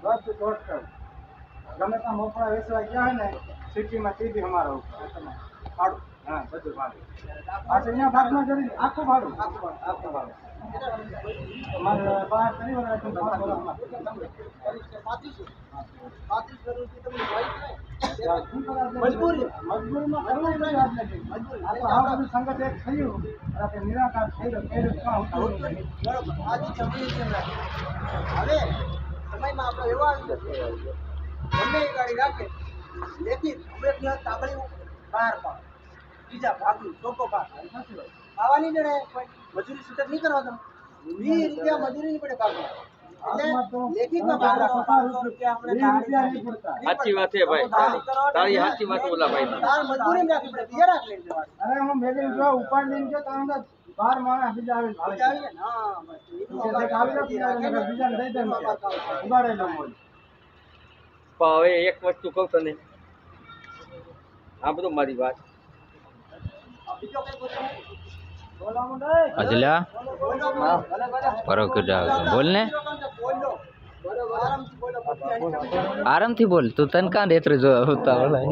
बस टोटल गमे ता मोकळा वेचवा ગયા હે ને સિટીમાં તે બી અમારા ઉપર તમે ભાડું હા બધું ભાડું આ અહીંયા ભાગમાં જરી આખું ભાડું આખું ભાડું અમારે બહાર કરી વળા તો 35 કરોડ થી તમને મજબૂરીમાં કરવું નહીં આપણે આ બધું સંગત એક થયું આપણે નિરાકાર થઈ ગયો બરોબર આજે જમીન છે હવે સમયમાં આપણે એવો આવી જશે ગમે એ ગાડી રાખે લેખિત અમે તાબડી બહાર પાડો બીજા ભાગનું ચોખ્ખો ભાગ ખાવાની જડે મજૂરી છૂટક નહીં કરવા તમે 20 રૂપિયા મજૂરી નહીં પડે ભાગમાં સાચી વાત છે ભાઈ, તારી સાચી વાત ઓલા ભાઈ અરે હું મેગી જો ઉપાડ લઈને ગયો તો અંદર 12 માણસ બીજા આવીને બીજા દઈ દે ઉગાડે લો મોલ. પણ હવે એક વસ્તુ કહું તને, આ બધું મારી વાત અજલા કરો બોલ ને આરામથી બોલ તું તને કાં રેત્ર જો હોતા ઓલા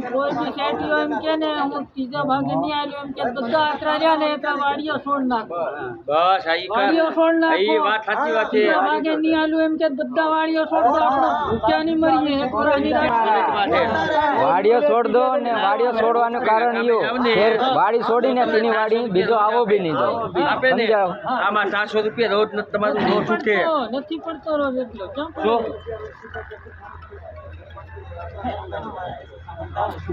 કોઈ બી ખેતી એમ કે ને હું ત્રીજા ભાગે નહીં આવ્યો એમ કે બધા આતરા ને તો વાડીઓ છોડ નાખો. બસ વાડીઓ છોડ નાખો. એ વાત સાચી વાત છે. ત્રીજા ભાગે નહીં આવ્યું એમ કે બધા વાડીઓ છોડ દો, આપણે ભૂખ્યા નહીં મરીએ કોરાની વાડીઓ છોડ દો ને વાડીઓ છોડવાનું કારણ યો વાડી છોડીને તેની વાડી બીજો આવો બી નહીં દો આપે ને આમાં 700 રૂપિયા રોજ તમારું નો છૂટે નથી પડતો રોજ એટલો કેમ જો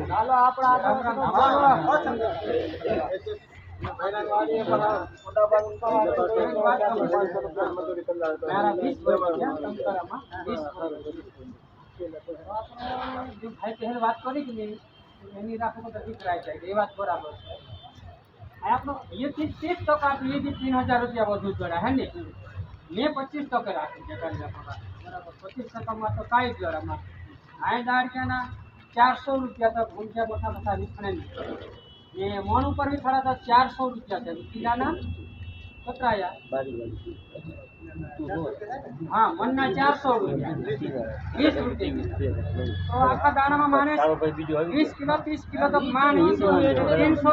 ચાલો વાત કરી કે નહીં એની રાખો તો દીકરા જાય એ વાત બરાબર છે. આપણો એથી 30% એ 3000 રૂપિયા વધુ જોડા હે ને મેં 25% રાખી છે બરાબર 25%માં તો કાંઈ જ જોડામાં આ દાડક્યાના 400 રૂપિયા તો ભૂંખ્યા મોટા મોટા વિખણે ને મોન ઉપર વિખડા તો 400 રૂપિયા છે કિલાના પતરાયા હા મનના 400 રૂપિયા 20 રૂપિયા તો આખા દાણામાં માને 20 કિલો 30 કિલો તો માન 300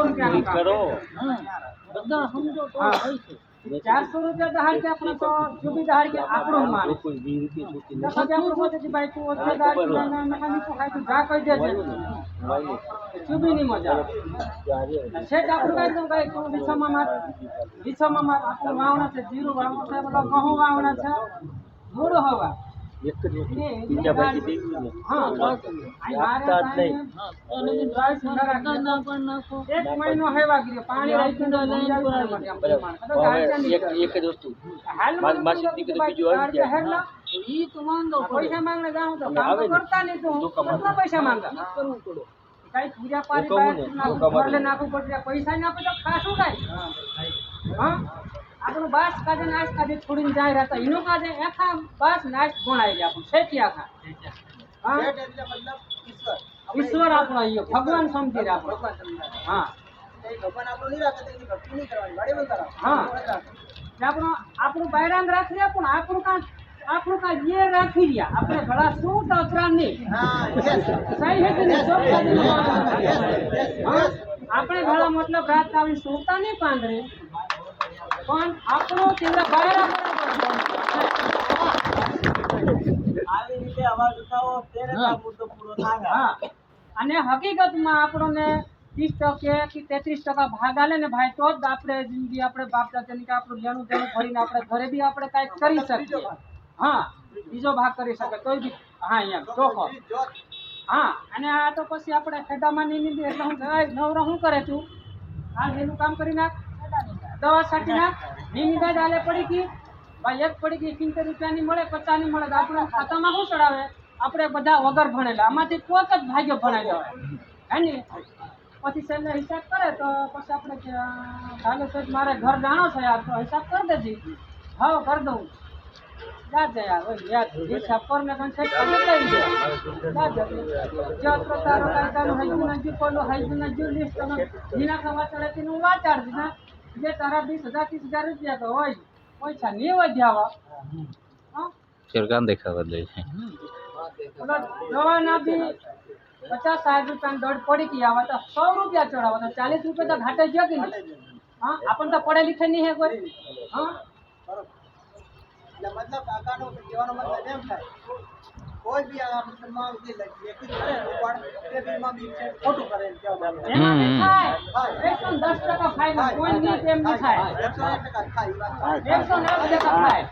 રૂપિયા કરો બધા સમજો તો હોય છે 400 રૂપિયા દહાડ કે આપણે તો ચૂબી દહાડ કે આપણું માન કોઈ 20 રૂપિયા ચૂકી આપણે બોલે છે ભાઈ તું ઓછા દહાડ કે ના નખાની તો ખાઈ તું જા કહી દેજે ચૂબી ની મજા સેટ આપણું કાઈ તો કાઈ તું વિછામાં માર આપણું વાવણા છે જીરું વાવણા છે બધો ઘઉં વાવણા છે મોડો હવા એક જ બીજા બાકી દેવી ને હા એક મહિનો હેવા ગયો પાણી રાખીને લાઈન એક જ વસ્તુ માસી દીકરી બીજું આવી જાય ઈ તો માંગો પૈસા માંગને જાઉં તો કામ કરતા નહીં તું કેટલા પૈસા માંગા કરવું પડો કઈ પૂજા પારી બાર નાખવું પડે પૈસા ના આપે તો ખાશું કઈ હા આપણું બાસ કાજે નાશ કાજે છોડીને જાય રહેતા એનું કાજે આખા બાસ નાશ ગણાય છે આપણું શેઠી આખા હા ઈશ્વર આપણો અહીંયા ભગવાન સમજી રાખો હા ભગવાન આપણું નહીં રાખે તેની ભક્તિ નહીં કરવાની વાડી બંધ કરાવો હા આપણું બૈરાંગ રાખી રહ્યા પણ આપણું કા જે રાખી રહ્યા આપણે ઘણા શું તો અપરાધ નહીં સહી હેતુ નહીં આપણે ઘણા મતલબ રાત આવી સુતા નહીં પાંદરે પણ આપણો તેના બહાર આવી રીતે અવાજ ઉઠાવો ત્યારે આ મુદ્દો પૂરો થાય હા અને હકીકતમાં આપણને 30% કે 33% ભાગ આલે ને ભાઈ તો જ આપણે જિંદગી આપણે બાપ દાદાની કે આપણું લેણું દેણું ભરીને આપણે ઘરે બી આપણે કાંઈક કરી શકીએ હા બીજો ભાગ કરી શકે તોય બી હા એમ ચોખ્ખો હા અને આ તો પછી આપણે ખેડામાં નહીં લીધી એટલે હું નવરો શું કરે તું હાલ એનું કામ કરી નાખ દવા છાંટી નાખ નીની બાદ આલે પડી ગઈ ભાઈ એક પડી ગઈ 70 રૂપિયાની મળે 50 ની મળે આપણે ખાતામાં શું ચડાવે આપણે બધા વગર ભણેલા આમાંથી કોઈક જ ભાગ્ય ભણાયેલો હોય હે ને પછી છેલ્લે હિસાબ કરે તો પછી આપણે ચાલો સાહેબ મારે ઘર જાણો છે યાર તો હિસાબ કરી દેજી હા કરી દઉં જા જયા ઓય યાર જે છપ્પર ને કન્સેપ્ટ કરી લઈ જા જા જો તારો કાયદાનું હજુ નજી કોનો હજુ નજી લિસ્ટ નો જીના ખવા ચડે તીનું વાચાડ દીના જે તારા 20,000 30,000 રૂપિયા તો હોય પૈસા નહીં વધ્યાવા હા સરકાર દેખાવા દે છે દવાના બી 50-60 રૂપિયા દોડ પડી ગયા હવે તો 100 રૂપિયા ચડાવો તો 40 રૂપિયા તો ઘાટે ગયો કે નહીં હા આપણને તો પડે લીખે નહીં હે કોઈ હા मतलब કાકાનો કહેવાનો મતલબ એમ થાય કોઈ બી આ મુસલમાન જે વ્યક્તિ કરે ઉપાડ તે બીમાં બી છે ખોટું કરે એમ કહેવા માંગે એમાં બી થાય 110% ફાયદો કોઈ નહીં તેમ નહીં થાય 101% થાય વાત 109% થાય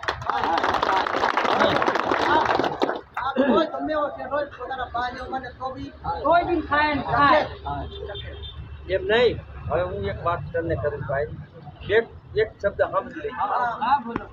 આ કોઈ ગમે એવો છે રોજ પોતાના બાજુ મને તો બી કોઈ બી થાય ને થાય એમ નહીં હવે હું એક વાત તને કરું ભાઈ એક શબ્દ સમજી લઈ હા બોલો